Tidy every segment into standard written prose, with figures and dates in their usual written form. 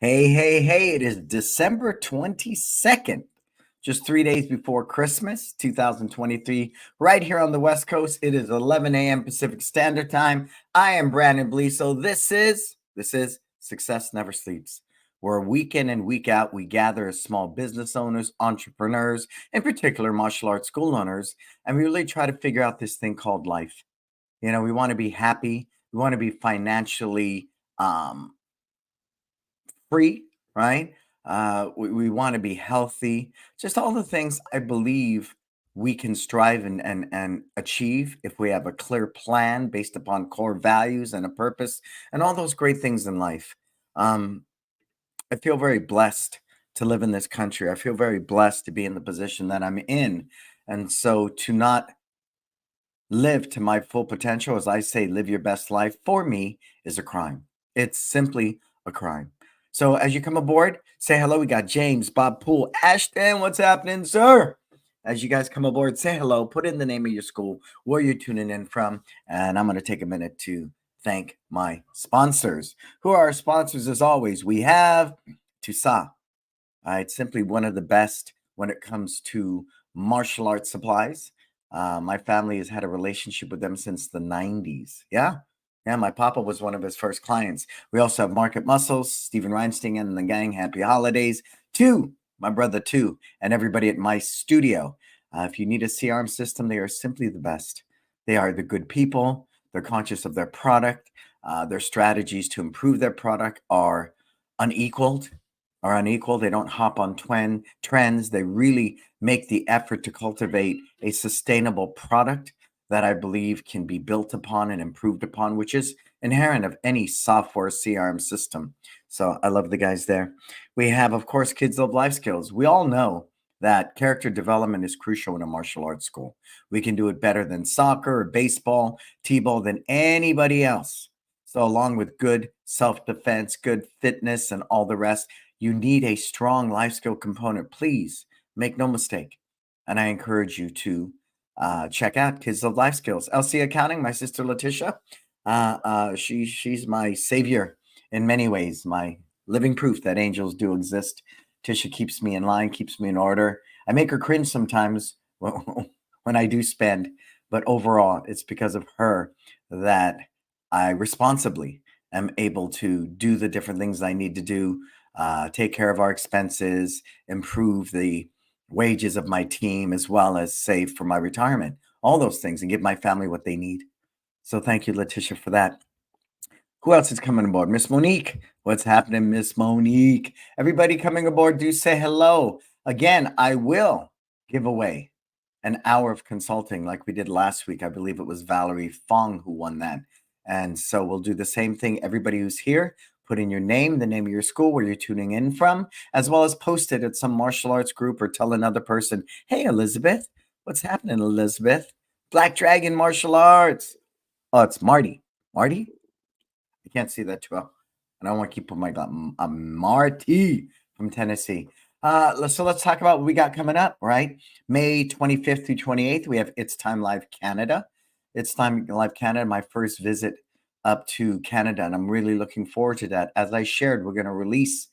Hey, hey, hey, it is December 22nd, just 3 days before Christmas 2023, right here on the West Coast. It is 11 a.m. Pacific Standard Time. I am Brannon. So this is Success Never Sleeps, where week in and week out we gather as small business owners, entrepreneurs, in particular martial arts school owners, and we really try to figure out this thing called life. We want to be happy, we want to be financially free, right? We want to be healthy. Just all the things I believe we can strive and achieve if we have a clear plan based upon core values and a purpose and all those great things in life. Um, I feel very blessed to live in this country. I feel very blessed to be in the position that I'm in. And so to not live to my full potential, as I say, live your best life, for me is a crime. It's simply a crime. So as you come aboard, say hello. We got James, Bob Poole, Ashton. What's happening, sir? As you guys come aboard, say hello, put in the name of your school, where you're tuning in from, and I'm going to take a minute to thank my sponsors. Who are our sponsors? As always, we have Tusa. It's simply one of the best when it comes to martial arts supplies. My family has had a relationship with them since the 90s. Yeah. Yeah. My papa was one of his first clients. We also have Market Muscles, Stephen Reinstein and the gang. Happy holidays to my brother, too, and everybody at my studio. If you need a CRM system, they are simply the best. They are the good people. They're conscious of their product. Their strategies to improve their product unequaled are unequal. They don't hop on trends. They really make the effort to cultivate a sustainable product that I believe can be built upon and improved upon, which is inherent of any software CRM system. So I love the guys there. We have, of course, Kids Love Life Skills. We all know that character development is crucial in a martial arts school. We can do it better than soccer or baseball, t-ball, than anybody else. So along with good self-defense, good fitness, and all the rest, you need a strong life skill component. Please make no mistake. And I encourage you to check out Kids of Life Skills. LC Accounting, my sister Letitia, she's my savior in many ways, my living proof that angels do exist. Tisha keeps me in line, keeps me in order. I make her cringe sometimes when I do spend, but overall, it's because of her that I responsibly am able to do the different things I need to do, take care of our expenses, improve the wages of my team, as well as save for my retirement, all those things, and give my family what they need. So thank you, Letitia, for that. Who else is coming aboard? Miss Monique. What's happening, Miss Monique? Everybody coming aboard, do say hello. Again, I will give away an hour of consulting like we did last week. I believe it was Valerie Fong who won that. And so we'll do the same thing. Everybody who's here, put in your name, the name of your school, where you're tuning in from, as well as post it at some martial arts group or tell another person, hey, Elizabeth, what's happening, Elizabeth? Black Dragon Martial Arts. Oh, it's Marty. Marty? I can't see that too well. And I want to keep putting my Marty from Tennessee. Let's talk about what we got coming up, right? May 25th through 28th, we have It's Time Live Canada. It's Time Live Canada, my first visit up to Canada, and I'm really looking forward to that. As I shared, we're going to release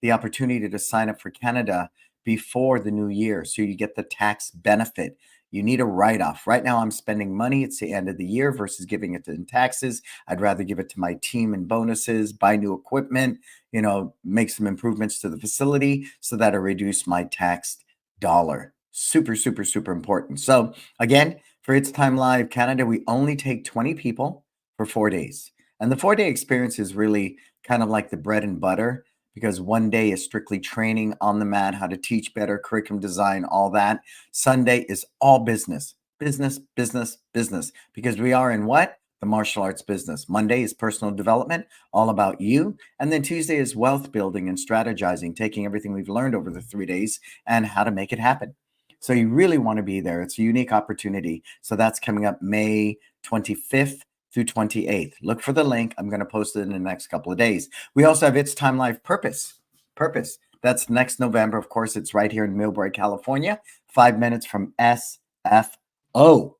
the opportunity to sign up for Canada before the new year, so you get the tax benefit. You need a write-off. Right now, I'm spending money. It's the end of the year versus giving it in taxes. I'd rather give it to my team in bonuses, buy new equipment, make some improvements to the facility so that I reduce my taxed dollar. Super, super, super important. So again, for It's Time Live Canada, we only take 20 people for 4 days. And the 4-day experience is really kind of like the bread and butter, because one day is strictly training on the mat, how to teach better, curriculum design, all that. Sunday is all business, business, business, business, because we are in what? The martial arts business. Monday is personal development, all about you. And then Tuesday is wealth building and strategizing, taking everything we've learned over the 3 days and how to make it happen. So you really want to be there. It's a unique opportunity. So that's coming up May 25th through 28th. Look for the link. I'm going to post it in the next couple of days. We also have It's Time Life Purpose. That's next November. Of course, it's right here in Millbrae, California, 5 minutes from SFO.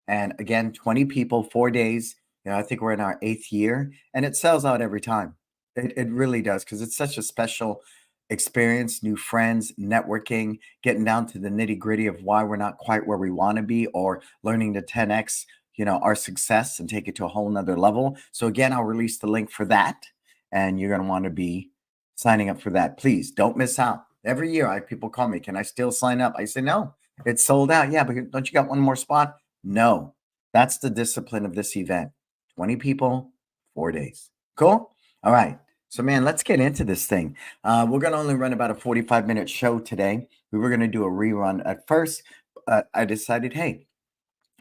And again, 20 people, 4 days. I think we're in our 8th year, and it sells out every time. It really does because it's such a special experience, new friends, networking, getting down to the nitty-gritty of why we're not quite where we wanna be, or learning to 10x, our success and take it to a whole nother level. So again, I'll release the link for that, and you're gonna wanna be signing up for that. Please don't miss out. Every year, I people call me, "Can I still sign up?" I say, "No, it's sold out." "Yeah, but don't you got one more spot?" No. That's the discipline of this event. 20 people, 4 days. Cool? All right. So, man, let's get into this thing. We're going to only run about a 45-minute show today. We were going to do a rerun at first. I decided, hey,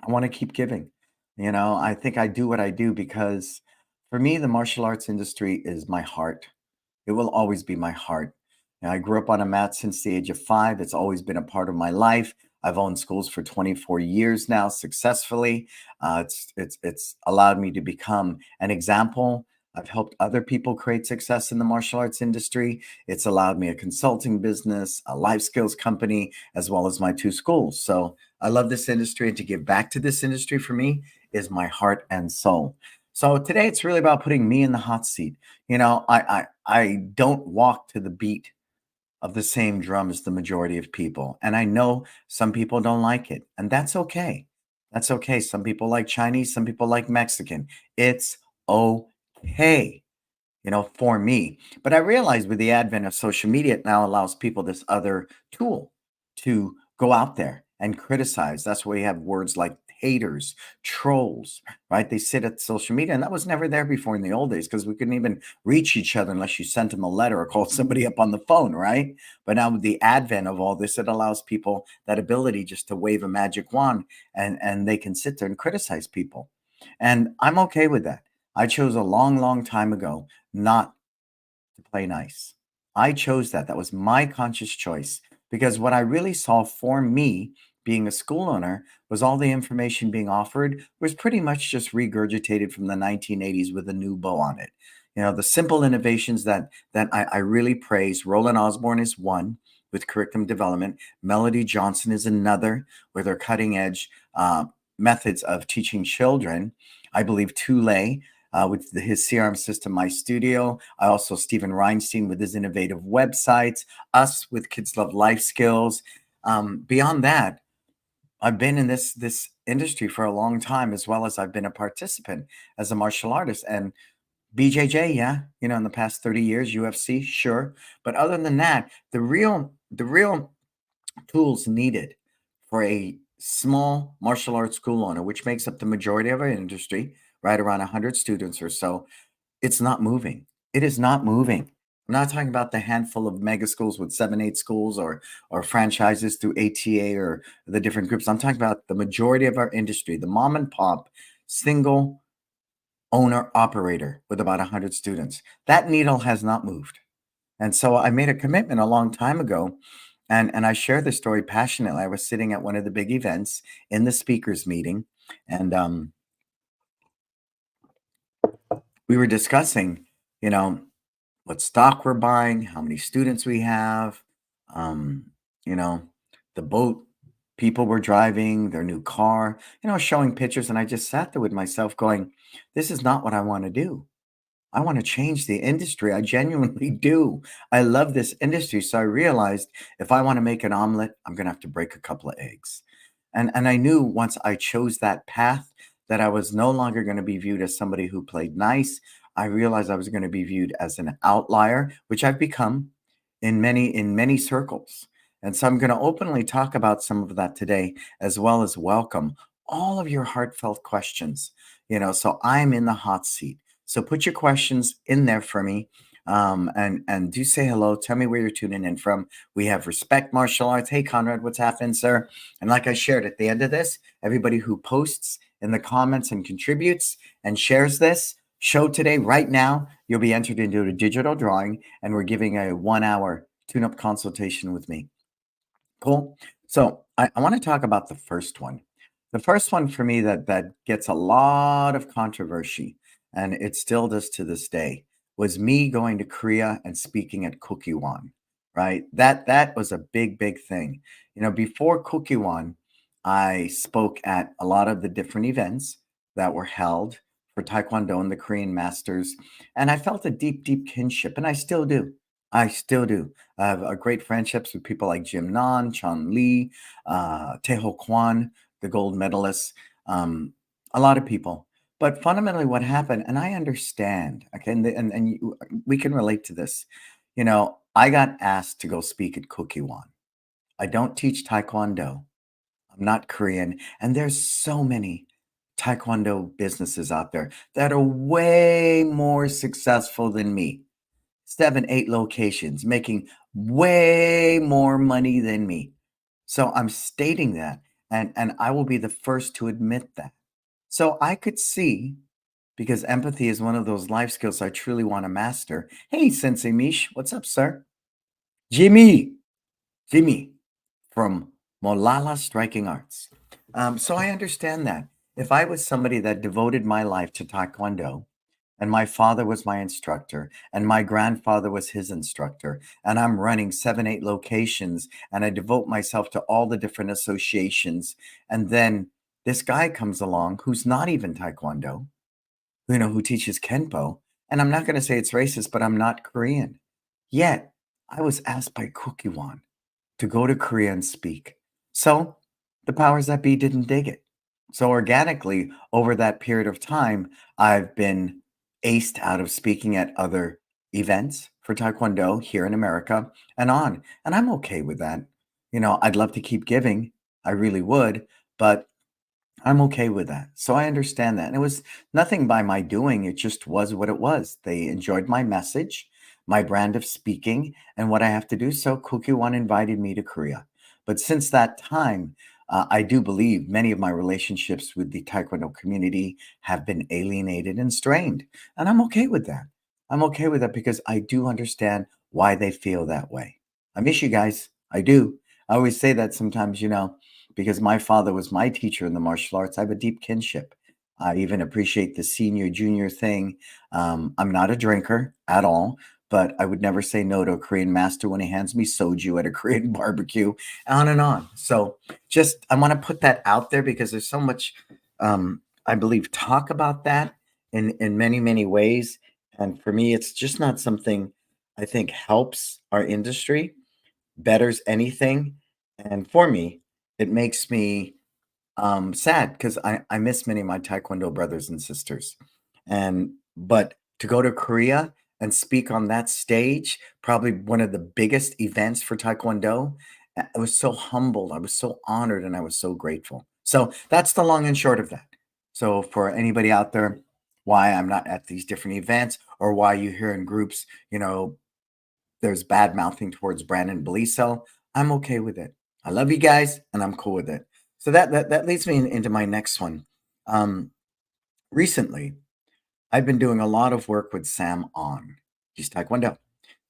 I want to keep giving. I think I do what I do because for me, the martial arts industry is my heart. It will always be my heart. I grew up on a mat since the age of 5. It's always been a part of my life. I've owned schools for 24 years now successfully. It's allowed me to become an example. I've helped other people create success in the martial arts industry. It's allowed me a consulting business, a life skills company, as well as my 2 schools. So I love this industry, and to give back to this industry for me is my heart and soul. So today it's really about putting me in the hot seat. I don't walk to the beat of the same drum as the majority of people, and I know some people don't like it, and that's okay. That's okay. Some people like Chinese, some people like Mexican. It's okay, for me. But I realize with the advent of social media, it now allows people this other tool to go out there and criticize. That's why we have words like haters, trolls, right? They sit at social media, and that was never there before in the old days because we couldn't even reach each other unless you sent them a letter or called somebody up on the phone, right? But now with the advent of all this, it allows people that ability just to wave a magic wand, and they can sit there and criticize people. And I'm okay with that. I chose a long, long time ago not to play nice. I chose that. That was my conscious choice because what I really saw for me being a school owner was all the information being offered was pretty much just regurgitated from the 1980s with a new bow on it. The simple innovations that I really praise. Roland Osborne is one with curriculum development. Melody Johnson is another with her cutting edge methods of teaching children. I believe Tule with his CRM system, My Studio. I also Stephen Reinstein with his innovative websites. Us with Kids Love Life Skills. Beyond that, I've been in this industry for a long time, as well as I've been a participant as a martial artist. And BJJ, yeah, in the past 30 years, UFC, sure. But other than that, the real tools needed for a small martial arts school owner, which makes up the majority of our industry, right around 100 students or so, it's not moving. It is not moving. I'm not talking about the handful of mega schools with 7, 8 schools or franchises through ATA or the different groups. I'm talking about the majority of our industry, the mom and pop, single owner operator with about 100 students. That needle has not moved. And so I made a commitment a long time ago, and I share this story passionately. I was sitting at one of the big events in the speakers meeting, and we were discussing, you know, what stock we're buying, how many students we have, um, you know, the boat people were driving, their new car, showing pictures. And I just sat there with myself going, this is not what I want to do. I want to change the industry. I genuinely do. I love this industry. So I realized if I want to make an omelet, I'm going to have to break a couple of eggs. And I knew once I chose that path that I was no longer going to be viewed as somebody who played nice. I realized I was going to be viewed as an outlier, which I've become in many circles. And so I'm going to openly talk about some of that today, as well as welcome all of your heartfelt questions. So I'm in the hot seat. So put your questions in there for me. And do say hello. Tell me where you're tuning in from. We have Respect Martial Arts. Hey, Conrad, what's happening, sir? And like I shared at the end of this, everybody who posts in the comments and contributes and shares this show today, right now, you'll be entered into a digital drawing, and we're giving a 1-hour tune-up consultation with me. Cool. So I want to talk about the first one. The first one for me that gets a lot of controversy, and it still does to this day, was me going to Korea and speaking at Kukiwon, right? That was a big, big thing. Before Kukiwon, I spoke at a lot of the different events that were held for Taekwondo and the Korean masters, and I felt a deep, deep kinship, and I still do. I still do. I have great friendships with people like Jim Nan, Chun Lee, Teho Kwan, the gold medalists, um, a lot of people. But fundamentally, what happened, and I understand, okay, we can relate to this. I got asked to go speak at Kukiwon. I don't teach Taekwondo. I'm not Korean. And there's so many Taekwondo businesses out there that are way more successful than me. 7, 8 locations, making way more money than me. So I'm stating that, and I will be the first to admit that. So I could see, because empathy is one of those life skills I truly want to master. Hey, Sensei Mish, what's up, sir? Jimmy, Jimmy from Molala Striking Arts. So I understand that. If I was somebody that devoted my life to Taekwondo, and my father was my instructor, and my grandfather was his instructor, and I'm running 7, 8 locations, and I devote myself to all the different associations, and then this guy comes along who's not even Taekwondo, who teaches Kenpo, and I'm not going to say it's racist, but I'm not Korean. Yet I was asked by Kukiwon to go to Korea and speak. So the powers that be didn't dig it. So organically, over that period of time, I've been aced out of speaking at other events for Taekwondo here in America and on. And I'm okay with that. I'd love to keep giving. I really would, but I'm okay with that. So I understand that. And it was nothing by my doing, it just was what it was. They enjoyed my message, my brand of speaking, and what I have to do. So Cookie One invited me to Korea. But since that time, I do believe many of my relationships with the Taekwondo community have been alienated and strained. And I'm okay with that. I'm okay with that because I do understand why they feel that way. I miss you guys. I do. I always say that sometimes, because my father was my teacher in the martial arts. I have a deep kinship. I even appreciate the senior junior thing. I'm not a drinker at all, but I would never say no to a Korean master when he hands me soju at a Korean barbecue, on and on. So just I want to put that out there because there's so much, I believe, talk about that in many, many ways. And for me, it's just not something I think helps our industry, betters anything. And for me, it makes me sad because I miss many of my Taekwondo brothers and sisters. But to go to Korea and speak on that stage, probably one of the biggest events for Taekwondo, I was so humbled, I was so honored, and I was so grateful. So that's the long and short of that. So for anybody out there, why I'm not at these different events or why you hear in groups, there's bad mouthing towards Brannon Beliso, I'm okay with it. I love you guys, and I'm cool with it. So that leads me into my next one. Um, Recently, I've been doing a lot of work with Sam On. He's Taekwondo.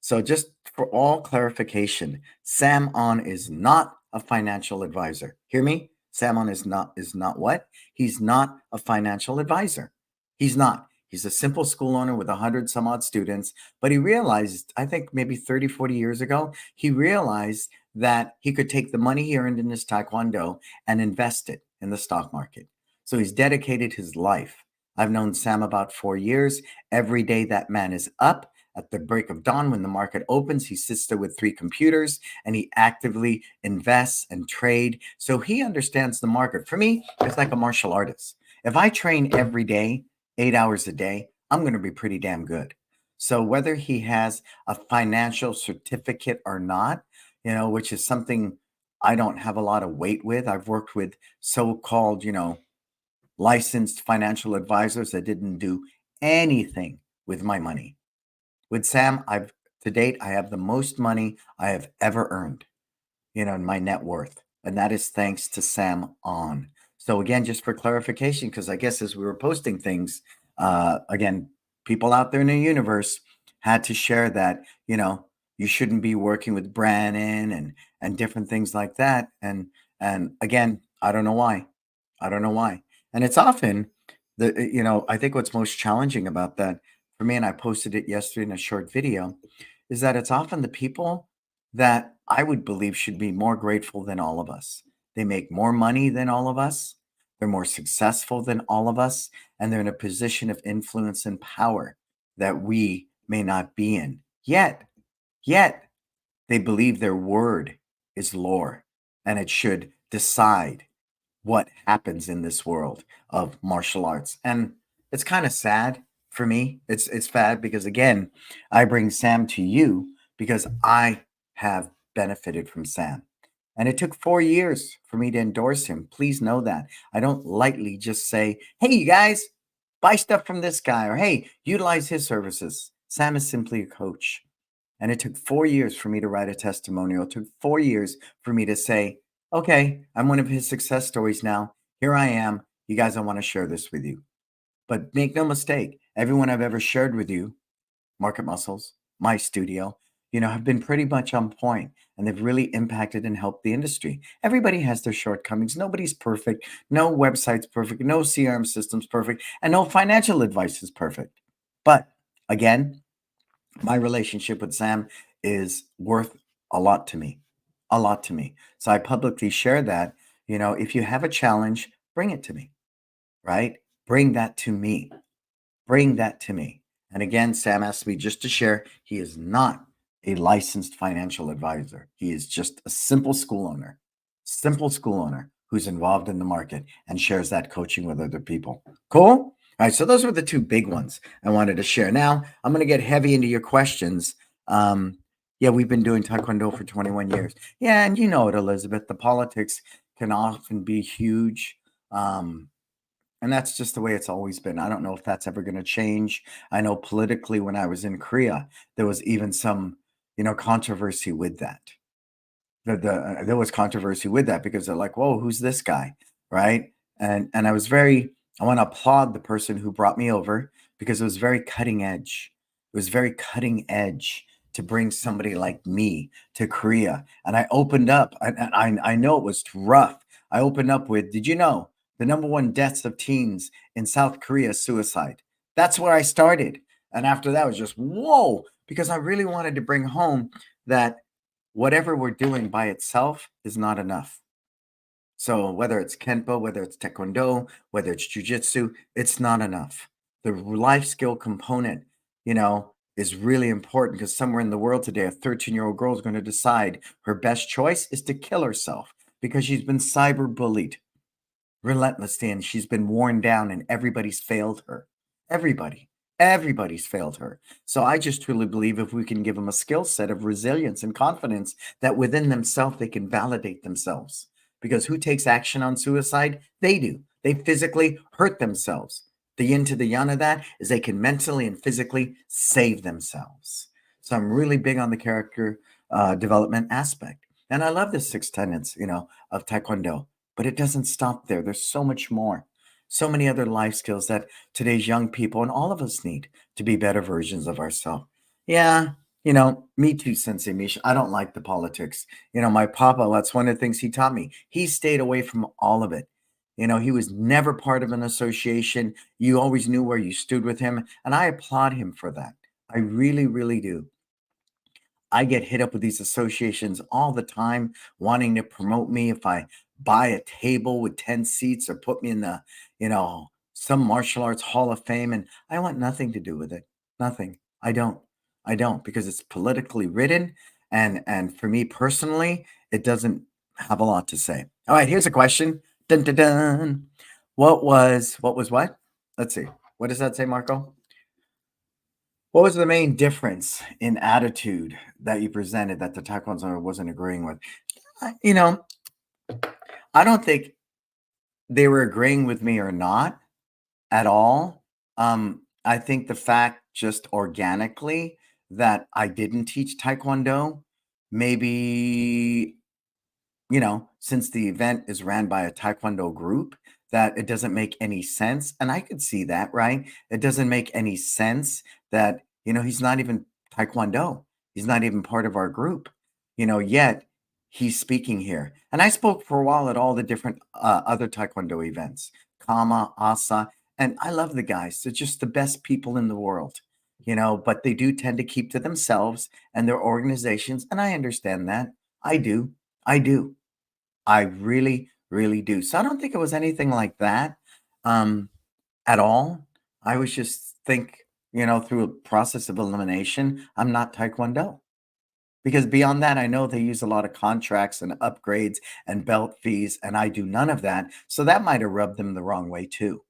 So just for all clarification, Sam On is not a financial advisor. Hear me? Sam On is not what? He's not a financial advisor. He's not. He's a simple school owner with 100 some odd students, but he realized, I think maybe 30, 40 years ago, he realized that he could take the money he earned in his Taekwondo and invest it in the stock market. So he's dedicated his life. I've known Sam about 4 years. Every day that man is up at the break of dawn when the market opens. He sits there with 3 computers and he actively invests and trade. So he understands the market. For me, it's like a martial artist. If I train every day, 8 hours a day, I'm going to be pretty damn good. So whether he has a financial certificate or not, which is something I don't have a lot of weight with. I've worked with so-called, licensed financial advisors that didn't do anything with my money. With Sam, to date, I have the most money I have ever earned, in my net worth. And that is thanks to Sam On. So again, just for clarification, because I guess as we were posting things, again, people out there in the universe had to share that, you shouldn't be working with Brannon and different things like that. And again, I don't know why. I don't know why. And it's often I think what's most challenging about that for me, and I posted it yesterday in a short video, is that it's often the people that I would believe should be more grateful than all of us. They make more money than all of us. They're more successful than all of us, and they're in a position of influence and power that we may not be in. Yet, they believe their word is law and it should decide what happens in this world of martial arts. And it's kind of sad for me. It's sad because again, I bring Sam to you because I have benefited from Sam. And it took 4 years for me to endorse him. Please know that. I don't lightly just say, "Hey you guys, buy stuff from this guy," or "Hey, utilize his services." Sam is simply a coach. And it took 4 years for me to write a testimonial. It took 4 years for me to say, "Okay, I'm one of his success stories now. Here I am. You guys, I want to share this with you." But make no mistake, everyone I've ever shared with you, Market Muscles, my studio, have been pretty much on point and they've really impacted and helped the industry. Everybody has their shortcomings. Nobody's perfect. No website's perfect. No CRM system's perfect. And no financial advice is perfect. But again, my relationship with Sam is worth a lot to me, a lot to me. So I publicly share that, if you have a challenge, bring it to me, right? Bring that to me. Bring that to me. And again, Sam asked me just to share, he is not a licensed financial advisor. He is just a simple school owner who's involved in the market and shares that coaching with other people. Cool? All right, so those were the two big ones I wanted to share. Now I'm going to get heavy into your questions. Yeah, we've been doing Taekwondo for 21 years. Yeah, and you know it, Elizabeth. The politics can often be huge. And that's just the way it's always been. I don't know if that's ever going to change. I know politically, when I was in Korea, there was even some, controversy with that. There was controversy with that because they're like, "Whoa, who's this guy?" Right? And I want to applaud the person who brought me over because it was very cutting edge. It was very cutting edge to bring somebody like me to Korea. And I opened up, and I know it was rough. I opened up with, "Did you know the number one deaths of teens in South Korea is suicide?" That's where I started. And after that, it was just whoa, because I really wanted to bring home that whatever we're doing by itself is not enough. So whether it's Kenpo, whether it's Taekwondo, whether it's Jujitsu, it's not enough. The life skill component, is really important because somewhere in the world today, a 13-year-old girl is going to decide her best choice is to kill herself because she's been cyber bullied relentlessly and she's been worn down and everybody's failed her. Everybody. Everybody's failed her. So I just truly believe if we can give them a skill set of resilience and confidence that within themselves they can validate themselves. Because who takes action on suicide? They do. They physically hurt themselves. The yin to the yang of that is they can mentally and physically save themselves. So I'm really big on the character development aspect. And I love the 6 tenets, of Taekwondo. But it doesn't stop there. There's so much more. So many other life skills that today's young people and all of us need to be better versions of ourselves. Yeah, me too, Sensei Misha. I don't like the politics. My papa, that's one of the things he taught me. He stayed away from all of it. He was never part of an association. You always knew where you stood with him. And I applaud him for that. I really, really do. I get hit up with these associations all the time wanting to promote me if I buy a table with 10 seats or put me in the, some martial arts hall of fame. And I want nothing to do with it. Nothing. I don't. I don't because it's politically written. And for me personally, it doesn't have a lot to say. All right, here's a question. Dun, dun, dun. What was what? Let's see. What does that say, Marco? What was the main difference in attitude that you presented that the Taekwondo wasn't agreeing with? I I don't think they were agreeing with me or not at all. I think the fact just organically that I didn't teach Taekwondo, maybe, since the event is ran by a Taekwondo group, that it doesn't make any sense. And I could see that, right? It doesn't make any sense that, he's not even Taekwondo. He's not even part of our group, yet he's speaking here. And I spoke for a while at all the different other Taekwondo events, Kama, Asa, and I love the guys. They're just the best people in the world, but they do tend to keep to themselves and their organizations. And I understand that. I do. I do. I really, really do. So I don't think it was anything like that um, at all. I was just think, through a process of elimination, I'm not Taekwondo. Because beyond that, I know they use a lot of contracts and upgrades and belt fees, and I do none of that. So that might have rubbed them the wrong way too,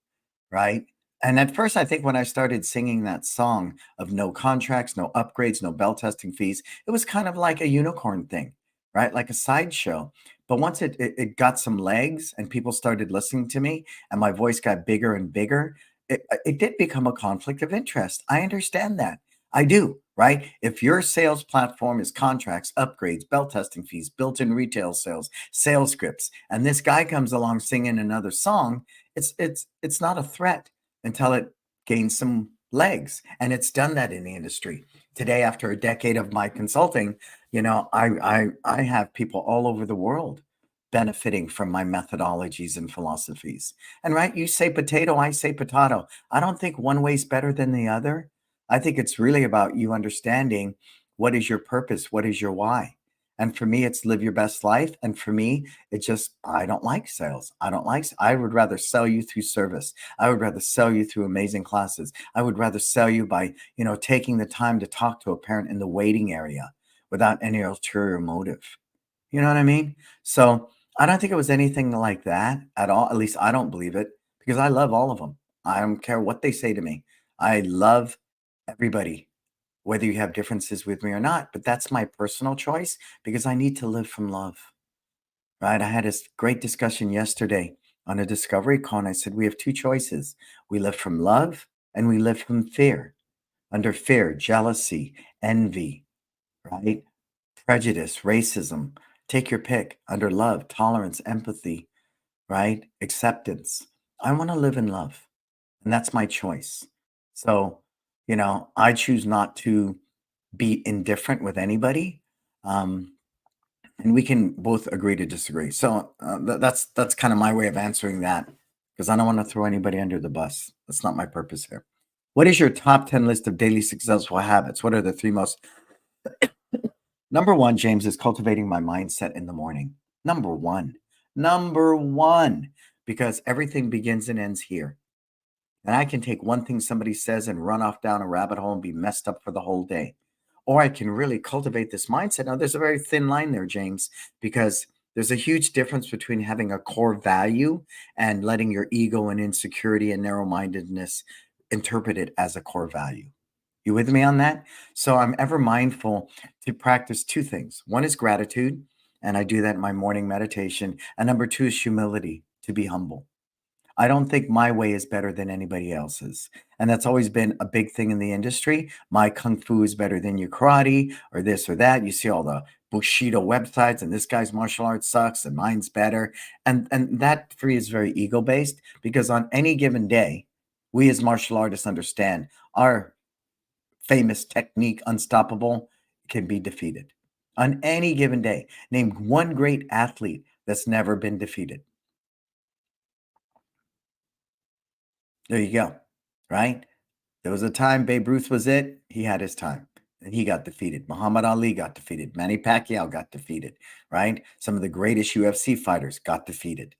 right? And at first, I think when I started singing that song of no contracts, no upgrades, no bell testing fees, it was kind of like a unicorn thing, right? Like a sideshow. But once it got some legs and people started listening to me and my voice got bigger and bigger, it did become a conflict of interest. I understand that. I do, right? If your sales platform is contracts, upgrades, bell testing fees, built-in retail sales scripts, and this guy comes along singing another song, it's not a threat until it gains some legs, and it's done that in the industry. Today, after a decade of my consulting, I have people all over the world benefiting from my methodologies and philosophies. And right, you say potato, I say potato. I don't think one way's better than the other. I think it's really about you understanding what is your purpose, what is your why. And for me, it's live your best life. And for me, it's just, I don't like sales. I would rather sell you through service. I would rather sell you through amazing classes. I would rather sell you by, taking the time to talk to a parent in the waiting area without any ulterior motive. You know what I mean? So I don't think it was anything like that at all. At least I don't believe it because I love all of them. I don't care what they say to me. I love everybody, whether you have differences with me or not. But that's my personal choice because I need to live from love, right? I had this great discussion yesterday on a discovery call, and I said, we have two choices. We live from love and we live from fear. Under fear, jealousy, envy, right? Prejudice, racism. Take your pick. Under love, tolerance, empathy, right? Acceptance. I want to live in love, and that's my choice. So, I choose not to be indifferent with anybody. Um, and we can both agree to disagree. So that's kind of my way of answering that because I don't want to throw anybody under the bus. That's not my purpose here. What is your top 10 list of daily successful habits? What are the three most? Number one, James, is cultivating my mindset in the morning. Number one. Number one. Because everything begins and ends here. And I can take one thing somebody says and run off down a rabbit hole and be messed up for the whole day. Or I can really cultivate this mindset. Now, there's a very thin line there, James, because there's a huge difference between having a core value and letting your ego and insecurity and narrow mindedness interpret it as a core value. You with me on that? So I'm ever mindful to practice two things. One is gratitude, and I do that in my morning meditation. And number two is humility, to be humble. I don't think my way is better than anybody else's. And that's always been a big thing in the industry. My kung fu is better than your karate or this or that. You see all the Bushido websites and this guy's martial arts sucks and mine's better. And that for me is very ego based because on any given day, we as martial artists understand our famous technique, unstoppable, can be defeated. On any given day, name one great athlete that's never been defeated. There you go. Right? There was a time Babe Ruth was it. He had his time and he got defeated. Muhammad Ali got defeated. Manny Pacquiao got defeated. Right? Some of the greatest UFC fighters got defeated.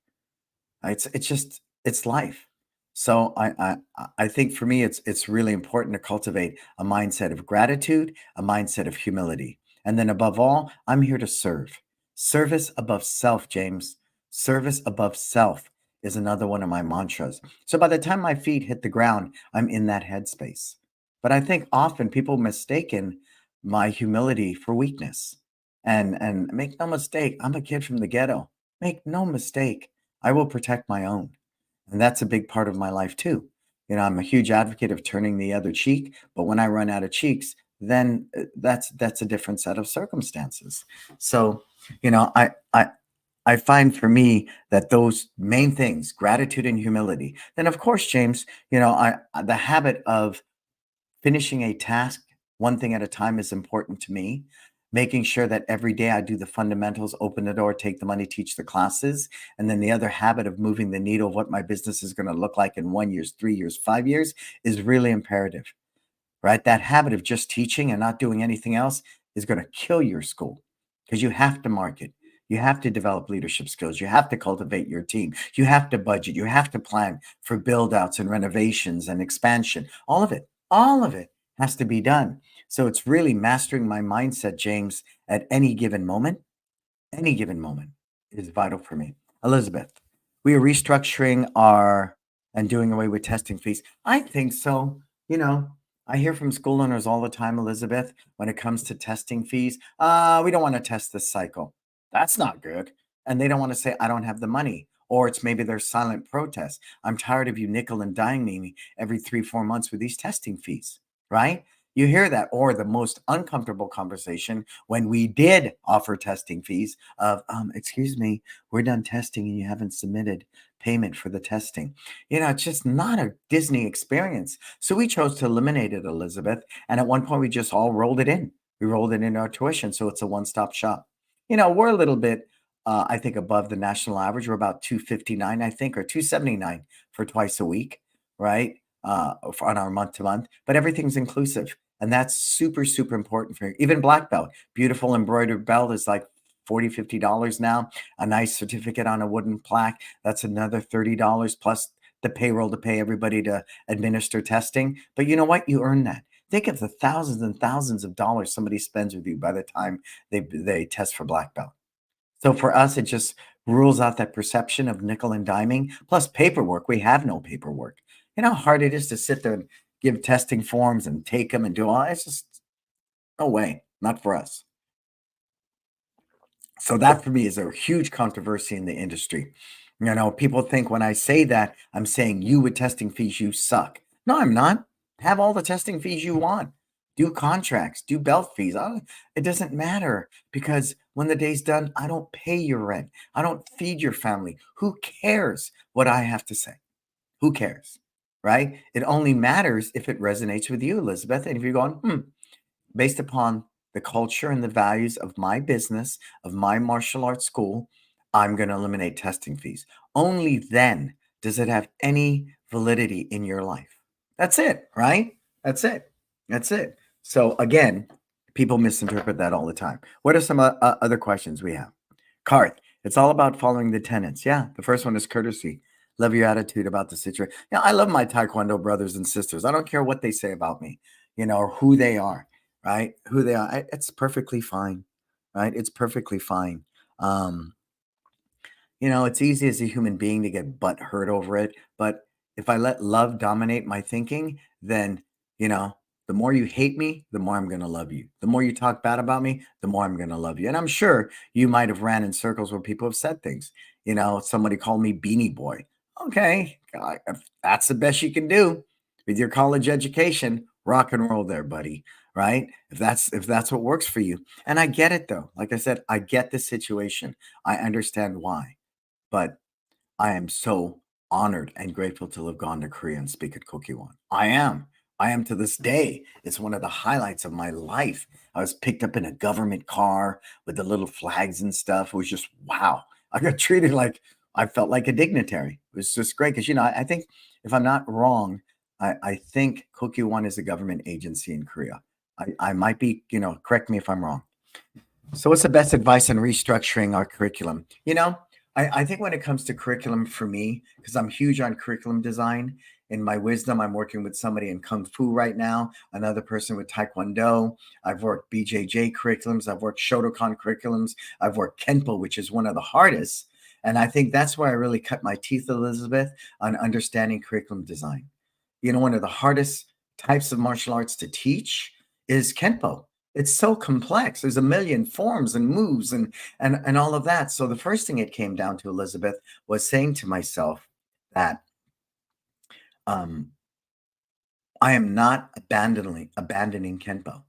It's just it's life. So I think for me it's really important to cultivate a mindset of gratitude, a mindset of humility. And then above all, I'm here to serve. Service above self, James. Service above self is another one of my mantras. So by the time my feet hit the ground, I'm in that headspace. But I think often people mistaken my humility for weakness. And make no mistake, I'm a kid from the ghetto. Make no mistake. I will protect my own. And that's a big part of my life too. I'm a huge advocate of turning the other cheek, but when I run out of cheeks, then that's a different set of circumstances. So, I find for me that those main things, gratitude and humility. Then of course, James, the habit of finishing a task one thing at a time is important to me. Making sure that every day I do the fundamentals, open the door, take the money, teach the classes. And then the other habit of moving the needle of what my business is going to look like in 1 year, 3 years, 5 years is really imperative, right? That habit of just teaching and not doing anything else is going to kill your school because you have to market. You have to develop leadership skills. You have to cultivate your team. You have to budget. You have to plan for build outs and renovations and expansion. All of it has to be done. So it's really mastering my mindset, James, at any given moment is vital for me. Elizabeth, we are restructuring our and doing away with testing fees. I think so. You know, I hear from school owners all the time, Elizabeth, when it comes to testing fees. We don't want to test this cycle. That's not good. And they don't want to say, I don't have the money. Or it's maybe their silent protest. I'm tired of you nickel and diming me every 3, 4 months with these testing fees, right? You hear that. Or the most uncomfortable conversation when we did offer testing fees of, excuse me, we're done testing and you haven't submitted payment for the testing. It's just not a Disney experience. So we chose to eliminate it, Elizabeth. And at one point, we just all rolled it in. We rolled it into our tuition. So it's a one-stop shop. We're a little bit, I think, above the national average. We're about 259, I think, or 279 for twice a week, right? On our month to month, but everything's inclusive. And that's super, super important for even black belt. Beautiful embroidered belt is like $40, $50 now. A nice certificate on a wooden plaque, that's another $30 plus the payroll to pay everybody to administer testing. But you know what? You earn that. Think of the thousands and thousands of dollars somebody spends with you by the time they test for black belt. So for us, it just rules out that perception of nickel and diming. Plus paperwork. We have no paperwork. You know how hard it is to sit there and give testing forms and take them and do all. It's just no way, not for us. So that for me is a huge controversy in the industry. People think when I say that, I'm saying you with testing fees, you suck. No, I'm not. Have all the testing fees you want. Do contracts, do belt fees. It doesn't matter because when the day's done, I don't pay your rent. I don't feed your family. Who cares what I have to say? Who cares? Right? It only matters if it resonates with you, Elizabeth. And if you're going, based upon the culture and the values of my business, of my martial arts school, I'm going to eliminate testing fees. Only then does it have any validity in your life. That's it, right? That's it. That's it. So again, people misinterpret that all the time. What are some other questions we have? Karth, it's all about following the tenets. Yeah, the first one is courtesy. Love your attitude about the situation. I love my Taekwondo brothers and sisters. I don't care what they say about me, or who they are, right? Who they are. It's perfectly fine, right? It's perfectly fine. Um, it's easy as a human being to get butt hurt over it. But if I let love dominate my thinking, then, you know, the more you hate me, the more I'm going to love you. The more you talk bad about me, the more I'm going to love you. And I'm sure you might have ran in circles where people have said things. Somebody called me Beanie Boy. Okay, God, if that's the best you can do with your college education, rock and roll there, buddy. Right? If that's what works for you. And I get it though. Like I said, I get the situation. I understand why. But I am so honored and grateful to have gone to Korea and speak at Kokiwon. I am. I am to this day. It's one of the highlights of my life. I was picked up in a government car with the little flags and stuff. It was just wow. I got treated like I felt like a dignitary. It was just great because I think if I'm not wrong, I think Kokiwon is a government agency in Korea. I might be, correct me if I'm wrong. So, what's the best advice on restructuring our curriculum? I think when it comes to curriculum for me, because I'm huge on curriculum design, in my wisdom, I'm working with somebody in Kung Fu right now, another person with Taekwondo. I've worked BJJ curriculums, I've worked Shotokan curriculums, I've worked Kenpo, which is one of the hardest. And I think that's where I really cut my teeth, Elizabeth, on understanding curriculum design. One of the hardest types of martial arts to teach is Kenpo. It's so complex. There's a million forms and moves and all of that. So the first thing it came down to, Elizabeth, was saying to myself that um, I am not abandoning Kenpo.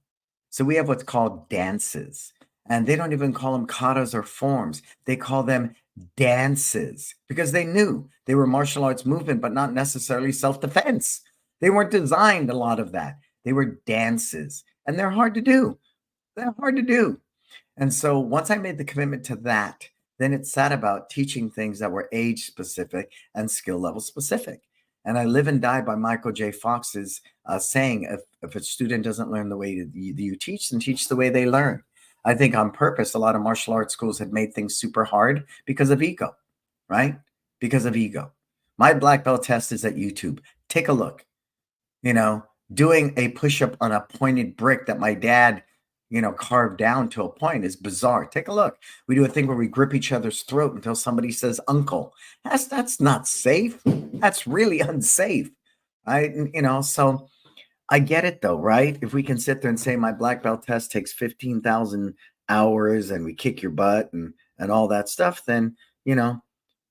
So we have what's called dances, and they don't even call them katas or forms. They call them dances because they knew they were martial arts movement, but not necessarily self-defense. They weren't designed a lot of that. They were dances, and they're hard to do. They're hard to do. And so once I made the commitment to that, then it sat about teaching things that were age specific and skill level specific. And I live and die by Michael J. Fox's saying, if a student doesn't learn the way you teach, then teach the way they learn. I think on purpose, a lot of martial arts schools have made things super hard because of ego, right? Because of ego. My black belt test is at YouTube. Take a look. You know, doing a push-up on a pointed brick that my dad, carved down to a point is bizarre. Take a look. We do a thing where we grip each other's throat until somebody says uncle. That's not safe. That's really unsafe. So I get it though, right? If we can sit there and say my black belt test takes 15,000 hours and we kick your butt and all that stuff, then, you know,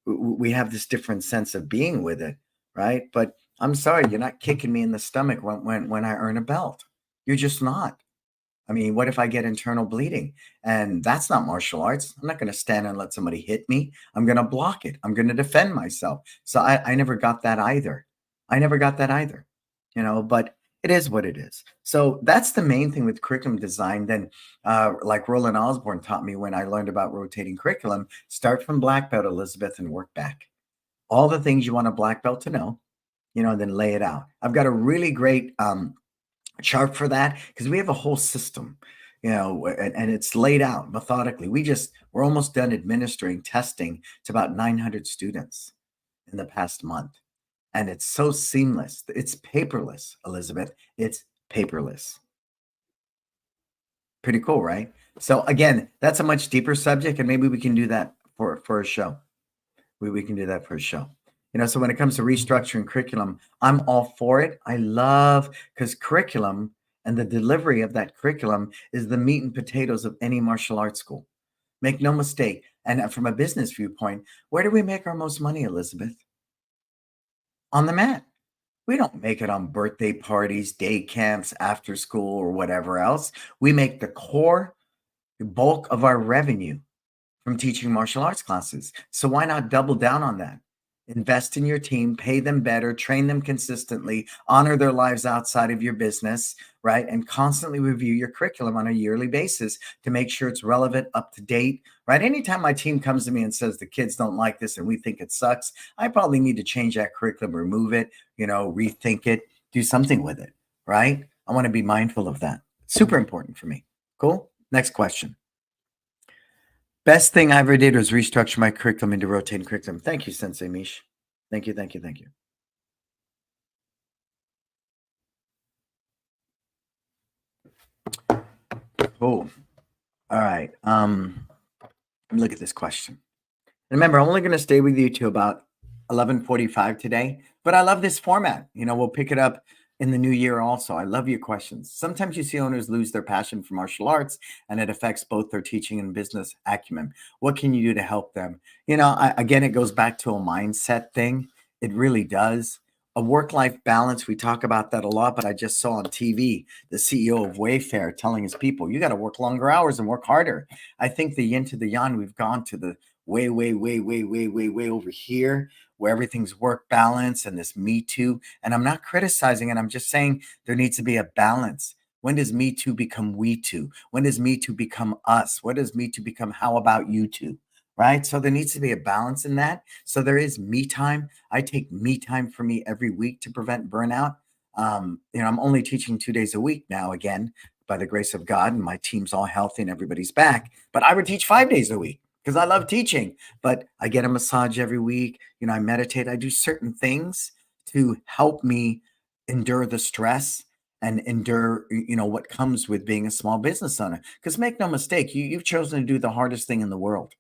we have this different sense of being with it, right? But I'm sorry, you're not kicking me in the stomach when I earn a belt. You're just not. I mean, what if I get internal bleeding? And that's not martial arts. I'm not going to stand and let somebody hit me. I'm going to block it. I'm going to defend myself. So I never got that either. I never got that either, but it is what it is. So that's the main thing with curriculum design. Then, like Roland Osborne taught me when I learned about rotating curriculum, start from black belt, Elizabeth, and work back. All the things you want a black belt to know, and then lay it out. I've got a really great chart for that because we have a whole system, and it's laid out methodically. We're almost done administering testing to about 900 students in the past month. And it's so seamless. It's paperless, Elizabeth. It's paperless. Pretty cool, right? So again, that's a much deeper subject, and maybe we can do that for a show. We can do that for a show. So when it comes to restructuring curriculum, I'm all for it. I love because curriculum and the delivery of that curriculum is the meat and potatoes of any martial arts school. Make no mistake. And from a business viewpoint, where do we make our most money, Elizabeth? On the mat. We don't make it on birthday parties, day camps, after school, or whatever else. We make the core, the bulk of our revenue from teaching martial arts classes. So why not double down on that? Invest in your team, pay them better, train them consistently, honor their lives outside of your business, right? And constantly review your curriculum on a yearly basis to make sure it's relevant, up to date, right? Anytime my team comes to me and says the kids don't like this and we think it sucks, I probably need to change that curriculum, remove it, rethink it, do something with it, right? I want to be mindful of that. Super important for me. Cool. Next question. Best thing I ever did was restructure my curriculum into rotating curriculum. Thank you, Sensei Mish. Thank you, thank you, thank you. Oh, all right. Look at this question. Remember, I'm only going to stay with you to about 11:45 today, but I love this format. We'll pick it up in the new year also. I love your questions. Sometimes you see owners lose their passion for martial arts and it affects both their teaching and business acumen. What can you do to help them? Again, it goes back to a mindset thing. It really does. A work-life balance, we talk about that a lot, but I just saw on TV the CEO of Wayfair telling his people, you got to work longer hours and work harder. I think the yin to the yang, we've gone to the way, way, way, way, way, way, way over here where everything's work balance and this Me Too. And I'm not criticizing it. I'm just saying there needs to be a balance. When does Me Too become We Too? When does Me Too become us? What does Me Too become how about you too? Right? So there needs to be a balance in that. So there is me time. I take me time for me every week to prevent burnout. I'm only teaching 2 days a week now, again, by the grace of God, and my team's all healthy and everybody's back. But I would teach 5 days a week because I love teaching. But I get a massage every week. I meditate. I do certain things to help me endure the stress and endure, what comes with being a small business owner. Because make no mistake, you've chosen to do the hardest thing in the world.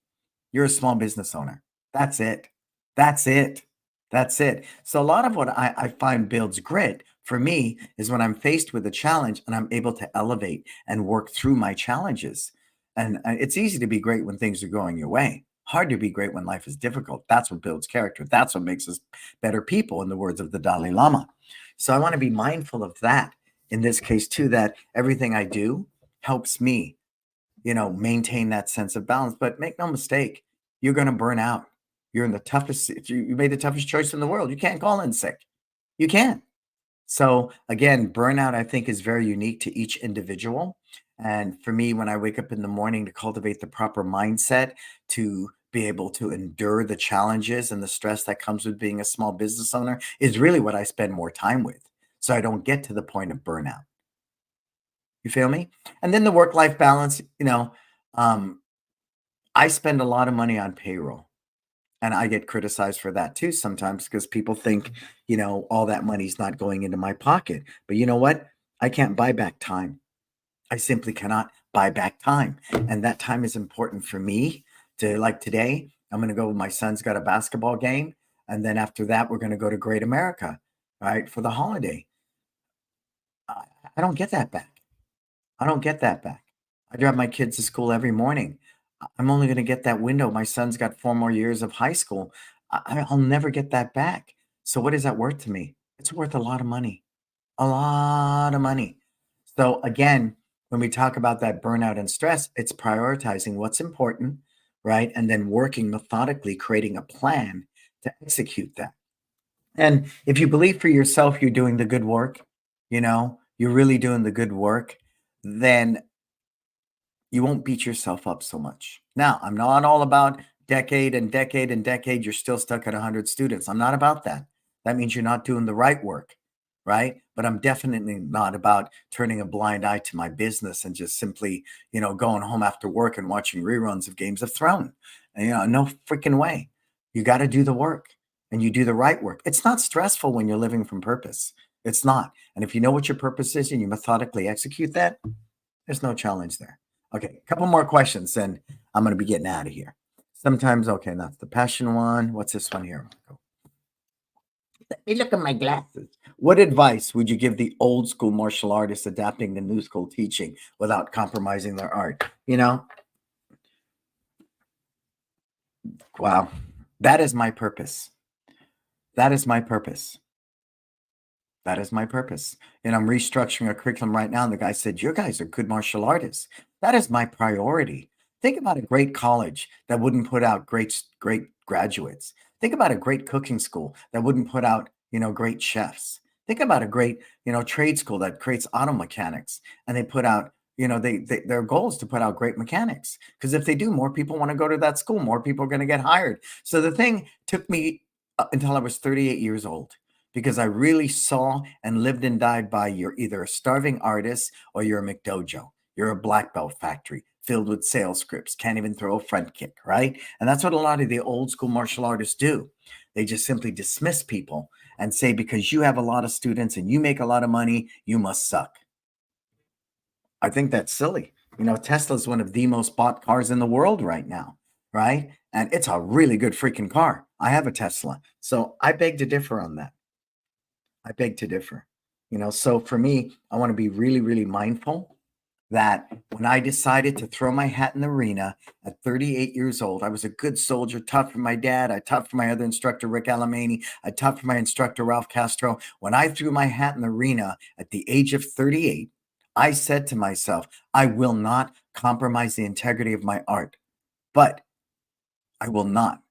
You're a small business owner. That's it. That's it. That's it. So a lot of what I find builds grit for me is when I'm faced with a challenge and I'm able to elevate and work through my challenges. And it's easy to be great when things are going your way. Hard to be great when life is difficult. That's what builds character. That's what makes us better people, in the words of the Dalai Lama. So I want to be mindful of that in this case too, that everything I do helps me, maintain that sense of balance. But make no mistake, you're going to burn out. You're in the toughest, if you made the toughest choice in the world. You can't call in sick. You can't. So again, burnout, I think, is very unique to each individual. And for me, when I wake up in the morning to cultivate the proper mindset to be able to endure the challenges and the stress that comes with being a small business owner is really what I spend more time with. So I don't get to the point of burnout. You feel me? And then the work-life balance, Um, I spend a lot of money on payroll, and I get criticized for that too sometimes because people think, all that money's not going into my pocket. But you know what? I can't buy back time. I simply cannot buy back time. And that time is important for me to, like, today, I'm going to go. My son's got a basketball game. And then after that, we're going to go to Great America, right, for the holiday. I, I don't get that back. I don't get that back. I drive my kids to school every morning. I'm only going to get that window. My son's got 4 more years of high school. I'll never get that back. So, what is that worth to me? It's worth a lot of money. A lot of money. So again, when we talk about that burnout and stress, it's prioritizing what's important, right? And then working methodically, creating a plan to execute that. And if you believe for yourself you're doing the good work, you're really doing the good work, then you won't beat yourself up so much. Now, I'm not all about decade and decade and decade. You're still stuck at 100 students. I'm not about that. That means you're not doing the right work, right? But I'm definitely not about turning a blind eye to my business and just simply, going home after work and watching reruns of Games of Thrones. And, no freaking way. You got to do the work and you do the right work. It's not stressful when you're living from purpose. It's not. And if you know what your purpose is and you methodically execute that, there's no challenge there. Okay, a couple more questions, and I'm going to be getting out of here. Sometimes, okay, that's the passion one. What's this one here? Let me look at my glasses. What advice would you give the old school martial artists adapting to new school teaching without compromising their art? Wow, that is my purpose. That is my purpose. That is my purpose. And I'm restructuring a curriculum right now. And the guy said, "Your guys are good martial artists." That is my priority. Think about a great college that wouldn't put out great graduates. Think about a great cooking school that wouldn't put out, great chefs. Think about a great, trade school that creates auto mechanics and they put out, their goal is to put out great mechanics. Because if they do, more people want to go to that school, more people are going to get hired. So the thing took me until I was 38 years old because I really saw and lived and died by you're either a starving artist or you're a McDojo. You're a black belt factory filled with sales scripts, can't even throw a front kick, right? And that's what a lot of the old school martial artists do. They just simply dismiss people and say, because you have a lot of students and you make a lot of money, you must suck. I think that's silly. Tesla's one of the most bought cars in the world right now, right? And it's a really good freaking car. I have a Tesla. So I beg to differ on that. I beg to differ. So for me, I want to be really, really mindful that when I decided to throw my hat in the arena at 38 years old, I was a good soldier, taught for my dad. I taught for my other instructor, Rick Alamani. I taught for my instructor, Ralph Castro. When I threw my hat in the arena at the age of 38, I said to myself, I will not compromise the integrity of my art, but I will not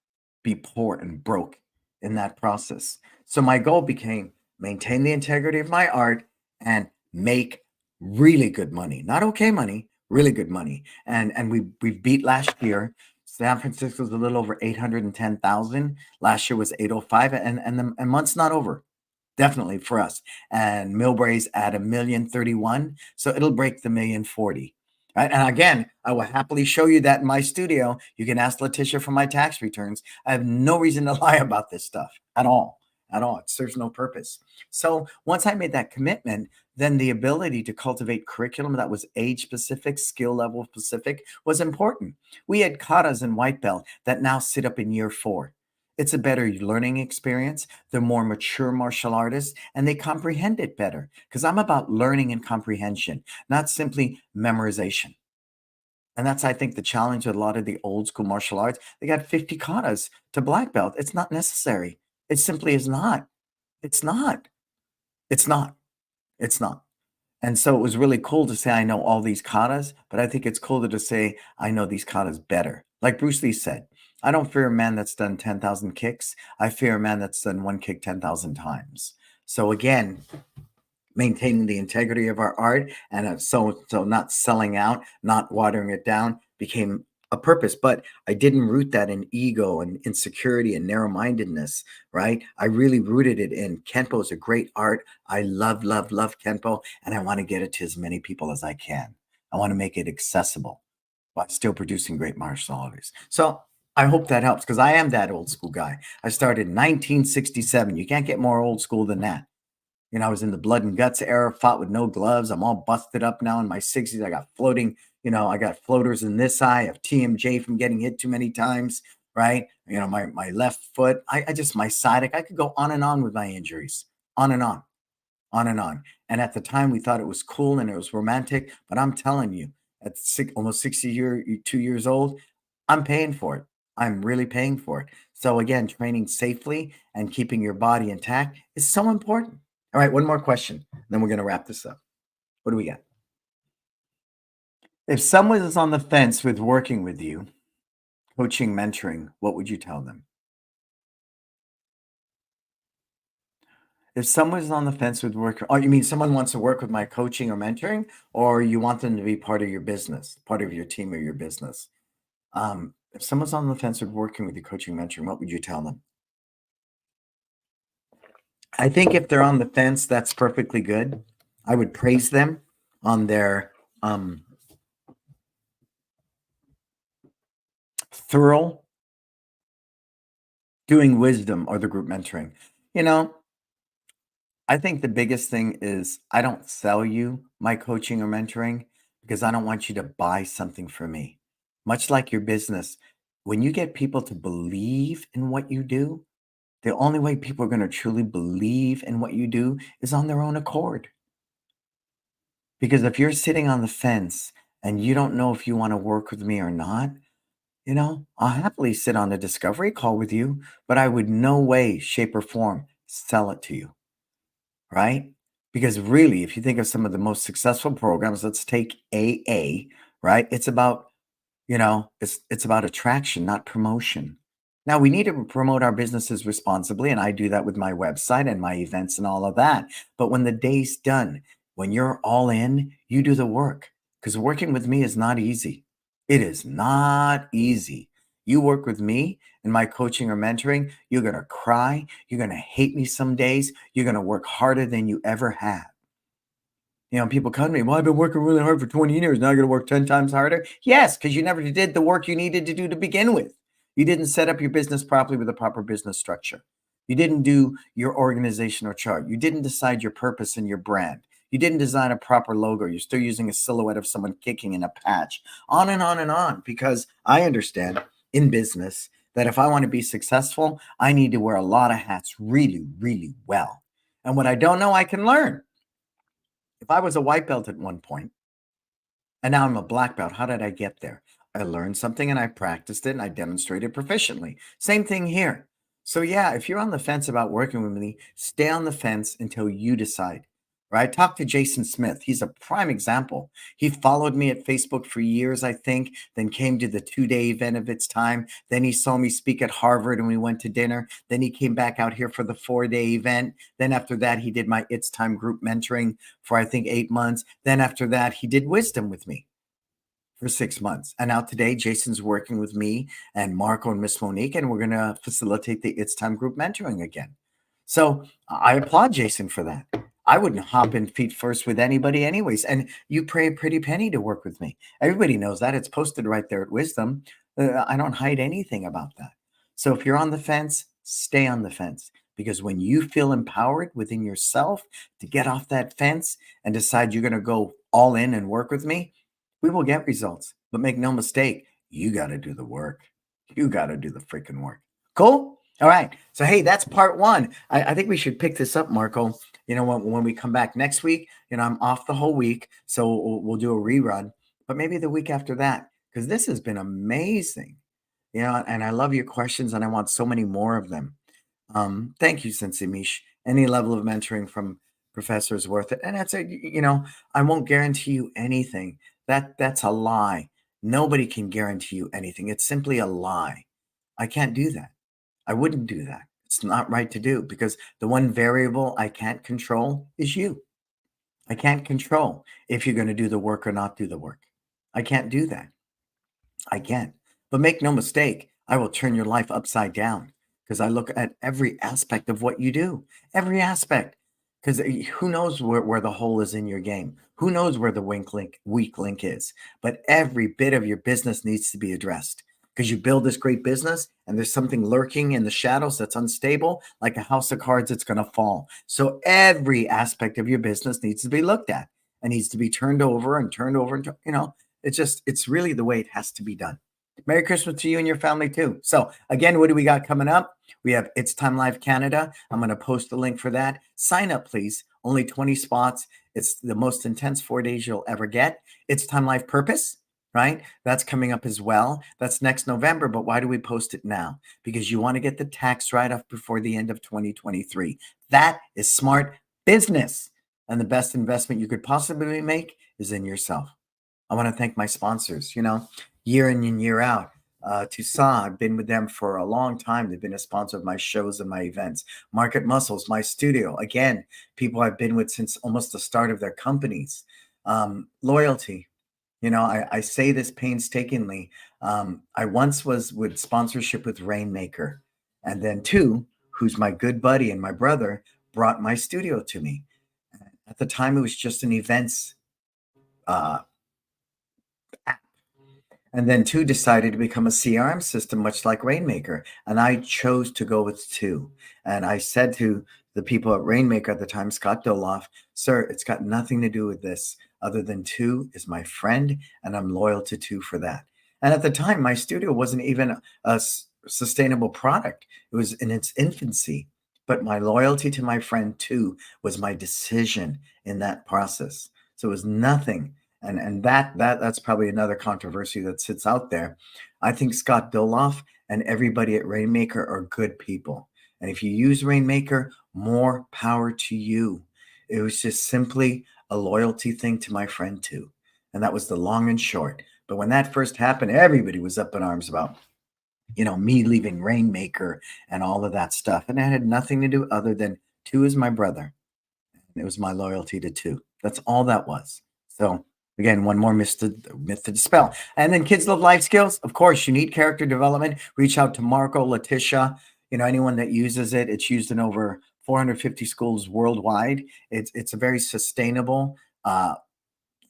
be poor and broke in that process. So my goal became maintain the integrity of my art and make really good money. Not okay money, really good money. And we beat last year. San Francisco's a little over 810,000. Last year was 805 and the month's not over. Definitely for us. And Millbrae's at 1,031,000. So it'll break the 1,040,000. Right. And again, I will happily show you that in my studio. You can ask Letitia for my tax returns. I have no reason to lie about this stuff at all. At all. It serves no purpose. So once I made that commitment, then the ability to cultivate curriculum that was age specific, skill level specific was important. We had katas and white belt that now sit up in year 4. It's a better learning experience. They're more mature martial artists and they comprehend it better because I'm about learning and comprehension, not simply memorization. And that's, I think, the challenge with a lot of the old school martial arts. They got 50 katas to black belt. It's not necessary. It simply is not. It's not. It's not. It's not. And so it was really cool to say I know all these katas, but I think it's cooler to say I know these katas better. Like Bruce Lee said, I don't fear a man that's done 10,000 kicks. I fear a man that's done one kick 10,000 times. So again, maintaining the integrity of our art and so not selling out, not watering it down became a purpose. But I didn't root that in ego and insecurity and narrow-mindedness, right? I really rooted it in Kenpo is a great art. I love, love, love Kenpo, and I want to get it to as many people as I can. I want to make it accessible. while still producing great martial artists. So I hope that helps because I am that old school guy. I started in 1967. You can't get more old school than that. I was in the blood and guts era, fought with no gloves. I'm all busted up now in my 60s. I got floating, I got floaters in this eye. I have TMJ from getting hit too many times, right? My left foot, I just, my sciatic, I could go on and on with my injuries, on and on, on and on. And at the time, we thought it was cool and it was romantic. But I'm telling you, at almost 2 years old, I'm paying for it. I'm really paying for it. So again, training safely and keeping your body intact is so important. All right, one more question, then we're going to wrap this up. What do we got? If someone is on the fence with working with you, coaching, mentoring, what would you tell them? If someone's on the fence with work, oh, you mean someone wants to work with my coaching or mentoring, or you want them to be part of your business, part of your team or your business? If someone's on the fence with working with you, coaching, mentoring, what would you tell them? I think if they're on the fence, that's perfectly good. I would praise them on their thorough doing wisdom or the group mentoring. You know, I think the biggest thing is I don't sell you my coaching or mentoring because I don't want you to buy something from me. Much like your business, when you get people to believe in what you do, the only way people are going to truly believe in what you do is on their own accord. Because if you're sitting on the fence and you don't know if you want to work with me or not, I'll happily sit on a discovery call with you, but I would no way, shape, or form sell it to you, right? Because really, if you think of some of the most successful programs, let's take AA, right? It's about attraction, not promotion. Now we need to promote our businesses responsibly, and I do that with my website and my events and all of that. But when the day's done, when you're all in, you do the work because working with me is not easy. It is not easy. You work with me in my coaching or mentoring, you're going to cry. You're going to hate me some days. You're going to work harder than you ever have. People come to me, well, I've been working really hard for 20 years. Now I got to work 10 times harder. Yes, because you never did the work you needed to do to begin with. You didn't set up your business properly with a proper business structure. You didn't do your organizational chart. You didn't decide your purpose and your brand. You didn't design a proper logo. You're still using a silhouette of someone kicking in a patch. On and on and on. Because I understand in business that if I want to be successful, I need to wear a lot of hats really, really well. And what I don't know, I can learn. If I was a white belt at one point and now I'm a black belt, how did I get there? I learned something and I practiced it and I demonstrated proficiently. Same thing here. So, yeah, if you're on the fence about working with me, stay on the fence until you decide. Right? Talk to Jason Smith. He's a prime example. He followed me at Facebook for years, I think, then came to the 2-day event of its time. Then he saw me speak at Harvard and we went to dinner. Then he came back out here for the 4-day event. Then after that, he did my It's Time group mentoring for, I think, 8 months. Then after that, he did wisdom with me for 6 months. And now today, Jason's working with me and Marco and Miss Monique, and we're going to facilitate the It's Time group mentoring again. So I applaud Jason for that. I wouldn't hop in feet first with anybody anyways. And you pay a pretty penny to work with me. Everybody knows that. It's posted right there at Wisdom. I don't hide anything about that. So if you're on the fence, stay on the fence. Because when you feel empowered within yourself to get off that fence and decide you're going to go all in and work with me, we will get results. But make no mistake, you got to do the work. You got to do the freaking work. Cool? All right. So, hey, that's part one. I think we should pick this up, Marco. When we come back next week, I'm off the whole week. So we'll do a rerun, but maybe the week after that, because this has been amazing. And I love your questions and I want so many more of them. Thank you, Sensei Mish. Any level of mentoring from professor is worth it. And I won't guarantee you anything. That's a lie. Nobody can guarantee you anything. It's simply a lie. I can't do that. I wouldn't do that. It's not right to do because the one variable I can't control is you. I can't control if you're going to do the work or not do the work. I can't do that. I can't. But make no mistake, I will turn your life upside down because I look at every aspect of what you do, every aspect. because who knows where the hole is in your game? Who knows where the weak link is? But every bit of your business needs to be addressed because you build this great business and there's something lurking in the shadows that's unstable, like a house of cards that's going to fall. So every aspect of your business needs to be looked at and needs to be turned over and turned over. And, it's really the way it has to be done. Merry Christmas to you and your family too. So again, what do we got coming up? We have It's Time Live Canada. I'm going to post the link for that. Sign up, please. Only 20 spots. It's the most intense 4 days you'll ever get. It's Time Life Purpose, right? That's coming up as well. That's next November. But why do we post it now? Because you want to get the tax write-off before the end of 2023. That is smart business. And the best investment you could possibly make is in yourself. I want to thank my sponsors, year in and year out. Toussaint, I've been with them for a long time. They've been a sponsor of my shows and my events. Market Muscles, my studio. Again, people I've been with since almost the start of their companies. Loyalty. I say this painstakingly. I once was with sponsorship with Rainmaker. And then two, who's my good buddy and my brother, brought my studio to me. At the time, it was just an events app. And then two decided to become a CRM system, much like Rainmaker. And I chose to go with two. And I said to the people at Rainmaker at the time, Scott Doloff, sir, it's got nothing to do with this other than two is my friend, and I'm loyal to two for that. And at the time, my studio wasn't even a sustainable product. It was in its infancy. But my loyalty to my friend two was my decision in that process. So it was nothing. And that's probably another controversy that sits out there. I think Scott Doloff and everybody at Rainmaker are good people. And if you use Rainmaker, more power to you. It was just simply a loyalty thing to my friend too. And that was the long and short. But when that first happened, everybody was up in arms about, me leaving Rainmaker and all of that stuff. And it had nothing to do other than two is my brother. And it was my loyalty to two. That's all that was. So again, one more myth to dispel. And then kids love life skills. Of course, you need character development. Reach out to Marco, Letitia, anyone that uses it. It's used in over 450 schools worldwide. It's a very sustainable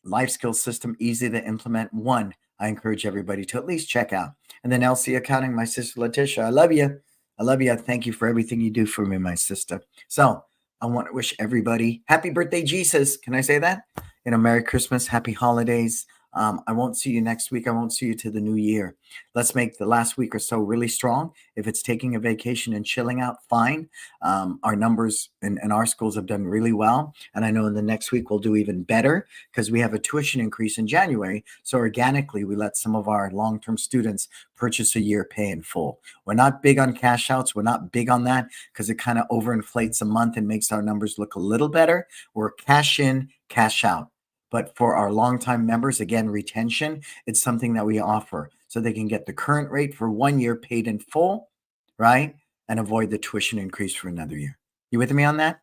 life skills system, easy to implement. One, I encourage everybody to at least check out. And then LC Accounting, my sister Letitia, I love you. I love you. Thank you for everything you do for me, my sister. So I want to wish everybody happy birthday, Jesus. Can I say that? Merry Christmas, happy holidays. I won't see you next week. I won't see you to the new year. Let's make the last week or so really strong. If it's taking a vacation and chilling out, fine. Our numbers in our schools have done really well. And I know in the next week we'll do even better because we have a tuition increase in January. So organically, we let some of our long-term students purchase a year pay in full. We're not big on cash outs. We're not big on that because it kind of overinflates a month and makes our numbers look a little better. We're cash in, cash out. But for our longtime members, again, retention, it's something that we offer so they can get the current rate for 1 year paid in full, right? And avoid the tuition increase for another year. You with me on that?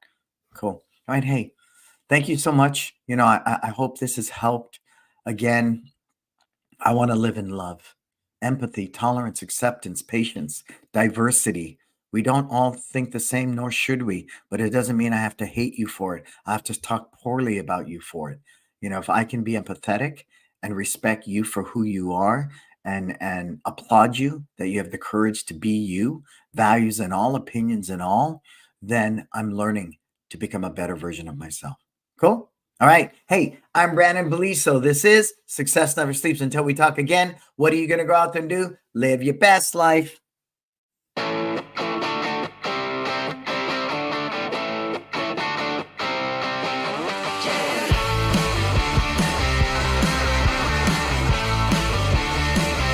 Cool. All right. Hey, thank you so much. I hope this has helped. Again, I want to live in love, empathy, tolerance, acceptance, patience, diversity. We don't all think the same, nor should we, but it doesn't mean I have to hate you for it. I have to talk poorly about you for it. If I can be empathetic and respect you for who you are and applaud you that you have the courage to be you, values and all, opinions and all, then I'm learning to become a better version of myself. Cool? All right. Hey, I'm Brannon Beliso. This is Success Never Sleeps. Until we talk again, what are you going to go out there and do? Live your best life.